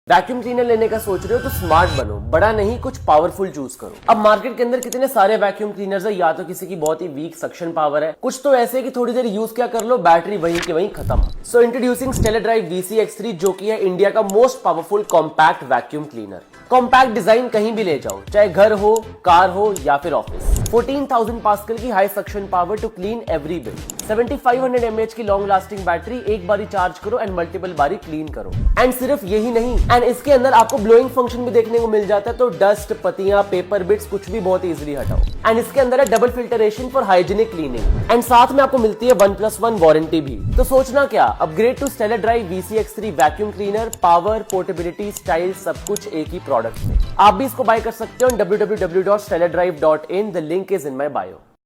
Vacuum cleaner लेने का सोच रहे हो तो स्मार्ट बनो, बड़ा नहीं कुछ पावरफुल चूज करो। अब मार्केट के अंदर कितने सारे वैक्यूम क्लीनर्स है, या तो किसी की बहुत ही वीक सक्शन पावर है, कुछ तो ऐसे कि थोड़ी देर यूज क्या कर लो बैटरी वहीं के वहीं खत्म। सो इंट्रोड्यूसिंग स्टेलर ड्राइव VC-X3 जो कि है इंडिया का most powerful compact vacuum cleaner. Compact design कहीं भी ले जाओ, चाहे घर हो, कार हो या फिर ऑफिस। 14,000 पास्कल की high suction power to clean every bit. 7500 mAh की लॉन्ग लास्टिंग बैटरी, एक बारी चार्ज करो एंड मल्टीपल बारी क्लीन करो। एंड सिर्फ यही नहीं, एंड इसके अंदर आपको ब्लोइंग फंक्शन भी देखने को मिल जाता है, तो डस्ट, पत्तियां, पेपर बिट्स कुछ भी बहुत इजीली हटाओ। एंड इसके अंदर है double filtration for hygienic cleaning, and साथ में आपको मिलती है 1+1 वारंटी भी। तो सोचना क्या, upgrade to Stellar drive VC-X3 vacuum cleaner, power, portability, style, सब कुछ एक ही प्रोडक्ट में। आप भी इसको बाय कर सकते हो on www.stellardrive.in। The link is in my bio.